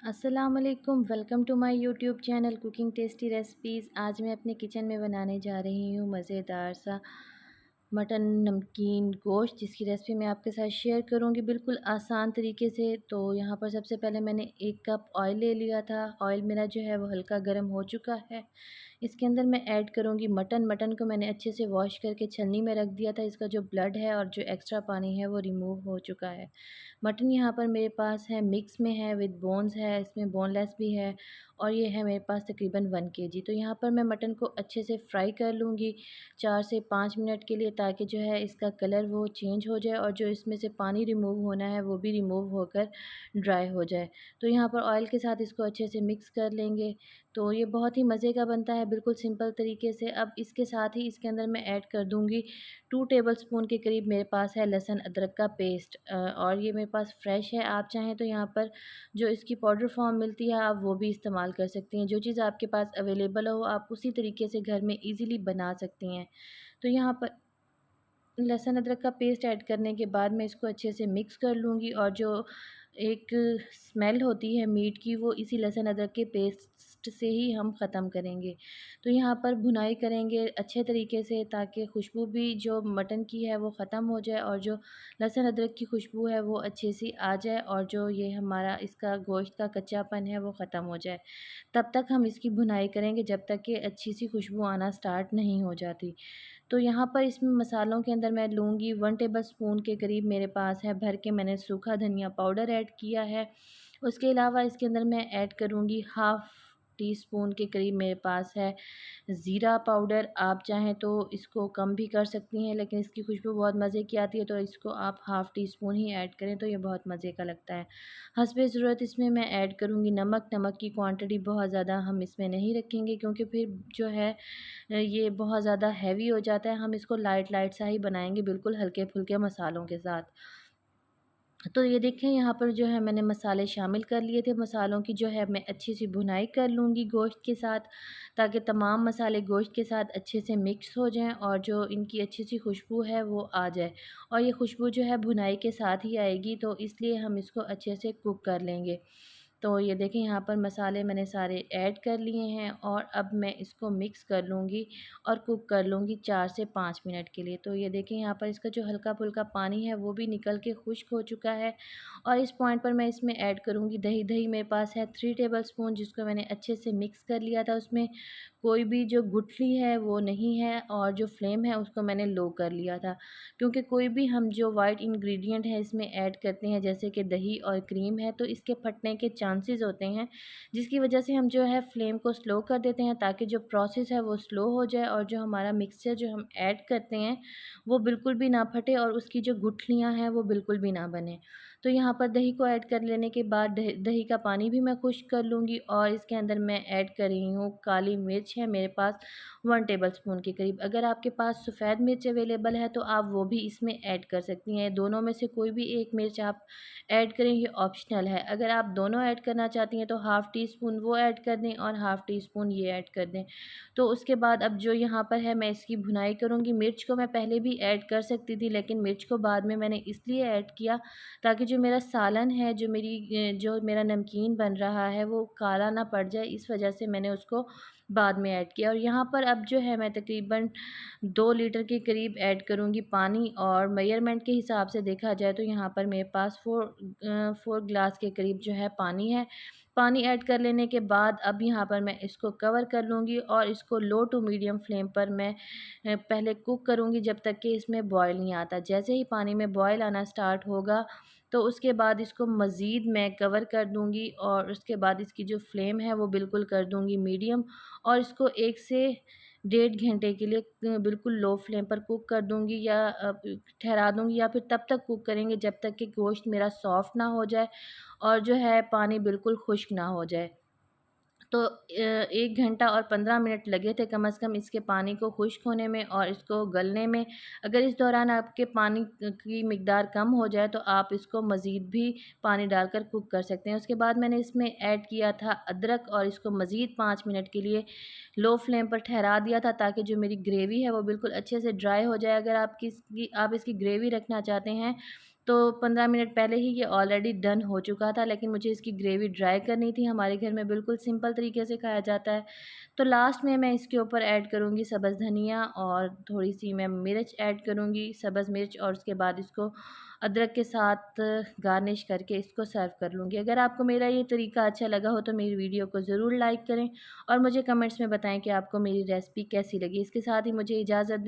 अस्सलामुअलैकुम, welcome to my YouTube channel cooking tasty recipes. आज मैं अपने किचन में बनाने जा रही हूँ मज़ेदार सा मटन नमकीन गोश्त, जिसकी रेसिपी मैं आपके साथ शेयर करूँगी बिल्कुल आसान तरीके से। तो यहाँ पर सबसे पहले मैंने 1 कप ऑयल ले लिया था। ऑयल मेरा जो है वो हल्का गर्म हो चुका है। इसके अंदर मैं ऐड करूँगी मटन। मटन को मैंने अच्छे से वॉश करके छलनी में रख दिया था। इसका जो ब्लड है और जो एक्स्ट्रा पानी है वो रिमूव हो चुका है। मटन यहाँ पर मेरे पास है, मिक्स में है, विद बोन्स है, इसमें बोनलेस भी है और ये है मेरे पास तकरीबन 1 केजी। तो यहाँ पर मैं मटन को अच्छे से फ्राई कर लूँगी 4 से 5 मिनट के लिए, ताकि जो है इसका कलर वो चेंज हो जाए और जो इसमें से पानी रिमूव होना है वो भी रिमूव होकर ड्राई हो जाए। तो यहाँ पर ऑयल के साथ इसको अच्छे से मिक्स कर लेंगे। तो ये बहुत ही मज़े का बनता है, बिल्कुल सिंपल तरीके से। अब इसके साथ ही इसके अंदर मैं ऐड कर दूँगी 2 टेबलस्पून के करीब मेरे पास है लहसुन अदरक का पेस्ट, और ये मेरे पास फ्रेश है। आप चाहें तो यहाँ पर जो इसकी पाउडर फॉर्म मिलती है आप वो भी इस्तेमाल कर सकती हैं। जो चीज़ आपके पास अवेलेबल हो आप उसी तरीके से घर में ईज़िली बना सकती हैं। तो यहाँ पर लहसुन अदरक का पेस्ट ऐड करने के बाद मैं इसको अच्छे से मिक्स कर लूँगी, और जो एक स्मेल होती है मीट की वो इसी लहसुन अदरक के पेस्ट से ही हम ख़त्म करेंगे। तो यहाँ पर भुनाई करेंगे अच्छे तरीके से, ताकि खुशबू भी जो मटन की है वो ख़त्म हो जाए और जो लहसुन अदरक की खुशबू है वो अच्छी सी आ जाए, और जो ये हमारा इसका गोश्त का कच्चापन है वो ख़त्म हो जाए। तब तक हम इसकी भुनाई करेंगे जब तक कि अच्छी सी खुशबू आना स्टार्ट नहीं हो जाती। तो यहाँ पर इसमें मसालों के अंदर मैं लूँगी 1 टेबलस्पून के करीब मेरे पास है भर के मैंने सूखा धनिया पाउडर ऐड किया है। उसके अलावा इसके अंदर मैं ऐड करूँगी हाफ़ टी स्पून के करीब मेरे पास है ज़ीरा पाउडर। आप चाहें तो इसको कम भी कर सकती हैं, लेकिन इसकी खुशबू बहुत मज़े की आती है, तो इसको आप हाफ़ टी स्पून ही ऐड करें तो ये बहुत मज़े का लगता है। हस्बे ज़रूरत इसमें मैं ऐड करूँगी नमक। नमक की क्वांटिटी बहुत ज़्यादा हम इसमें नहीं रखेंगे, क्योंकि फिर जो है ये बहुत ज़्यादा हैवी हो जाता है। हम इसको लाइट लाइट सा ही बनाएँगे, बिल्कुल हल्के-फुल्के मसालों के साथ। तो ये देखें यहाँ पर जो है मैंने मसाले शामिल कर लिए थे। मसालों की जो है मैं अच्छी सी भुनाई कर लूँगी गोश्त के साथ, ताकि तमाम मसाले गोश्त के साथ अच्छे से मिक्स हो जाएँ और जो इनकी अच्छी सी खुशबू है वो आ जाए। और ये खुशबू जो है भुनाई के साथ ही आएगी, तो इसलिए हम इसको अच्छे से कुक कर लेंगे। तो ये देखें यहाँ पर मसाले मैंने सारे ऐड कर लिए हैं, और अब मैं इसको मिक्स कर लूँगी और कुक कर लूँगी 4 से 5 मिनट के लिए। तो ये देखें यहाँ पर इसका जो हल्का-फुल्का पानी है वो भी निकल के खुश्क हो चुका है, और इस पॉइंट पर मैं इसमें ऐड करूँगी दही। दही मेरे पास है 3 टेबलस्पून, जिसको मैंने अच्छे से मिक्स कर लिया था। उसमें कोई भी जो गुठली है वो नहीं है, और जो फ्लेम है उसको मैंने लो कर लिया था, क्योंकि कोई भी हम जो वाइट इंग्रेडिएंट है इसमें ऐड करते हैं, जैसे कि दही और क्रीम है, तो इसके फटने के चांसेस होते हैं, जिसकी वजह से हम जो है फ्लेम को स्लो कर देते हैं, ताकि जो प्रोसेस है वो स्लो हो जाए और जो हमारा मिक्सचर जो हम ऐड करते हैं वो बिल्कुल भी ना फटे और उसकी जो गुठलियाँ हैं वो बिल्कुल भी ना बने। तो यहाँ पर दही को ऐड कर लेने के बाद दही दही का पानी भी मैं खुश्क कर लूँगी, और इसके अंदर मैं ऐड कर रही हूँ काली मिर्च है मेरे पास 1 टेबलस्पून के करीब। अगर आपके पास सफ़ेद मिर्च अवेलेबल है तो आप वो भी इसमें ऐड कर सकती हैं। दोनों में से कोई भी एक मिर्च आप ऐड करें, ये ऑप्शनल है। अगर आप दोनों ऐड करना चाहती हैं तो हाफ़ टी स्पून वो ऐड कर दें और हाफ़ टी स्पून ये ऐड कर दें। तो उसके बाद अब जो यहाँ पर है मैं इसकी भुनाई करूँगी। मिर्च को मैं पहले भी ऐड कर सकती थी, लेकिन मिर्च को बाद में मैंने इसलिए ऐड किया ताकि जो मेरा सालन है, जो मेरा नमकीन बन रहा है वो काला ना पड़ जाए, इस वजह से मैंने उसको बाद में ऐड किया। और यहाँ पर अब जो है मैं तकरीबन 2 लीटर के करीब ऐड करूँगी पानी, और मेजरमेंट के हिसाब से देखा जाए तो यहाँ पर मेरे पास 4 ग्लास के करीब जो है पानी है। पानी ऐड कर लेने के बाद अब यहाँ पर मैं इसको कवर कर लूँगी, और इसको लो टू मीडियम फ्लेम पर मैं पहले कुक करूँगी जब तक कि इसमें बॉयल नहीं आता। जैसे ही पानी में बॉयल आना स्टार्ट होगा तो उसके बाद इसको मज़ीद मैं कवर कर दूँगी, और उसके बाद इसकी जो फ्लेम है वो बिल्कुल कर दूँगी मीडियम, और इसको 1 से डेढ़ घंटे के लिए बिल्कुल लो फ्लेम पर कुक कर दूँगी, या ठहरा दूँगी, या फिर तब तक कुक करेंगे जब तक कि गोश्त मेरा सॉफ़्ट ना हो जाए और जो है पानी बिल्कुल खुश्क ना हो जाए। तो 1 घंटा और 15 मिनट लगे थे कम से कम इसके पानी को खुश्क होने में और इसको गलने में। अगर इस दौरान आपके पानी की मिकदार कम हो जाए तो आप इसको मज़ीद भी पानी डालकर कुक कर सकते हैं। उसके बाद मैंने इसमें ऐड किया था अदरक, और इसको मज़ीद 5 मिनट के लिए लो फ्लेम पर ठहरा दिया था, ताकि जो मेरी ग्रेवी है वो बिल्कुल अच्छे से ड्राई हो जाए। अगर आप इसकी ग्रेवी रखना चाहते हैं तो 15 मिनट पहले ही ये ऑलरेडी डन हो चुका था, लेकिन मुझे इसकी ग्रेवी ड्राई करनी थी। हमारे घर में बिल्कुल सिंपल तरीके से खाया जाता है। तो लास्ट में मैं इसके ऊपर ऐड करूँगी सब्ज़ धनिया और थोड़ी-सी मैं मिर्च ऐड करूँगी, सब्ज़ मिर्च, और उसके बाद इसको अदरक के साथ गार्निश करके इसको सर्व कर लूँगी। अगर आपको मेरा ये तरीका अच्छा लगा हो तो मेरी वीडियो को ज़रूर लाइक करें और मुझे कमेंट्स में बताएँ कि आपको मेरी रेसिपी कैसी लगी। इसके साथ ही मुझे इजाज़त दें।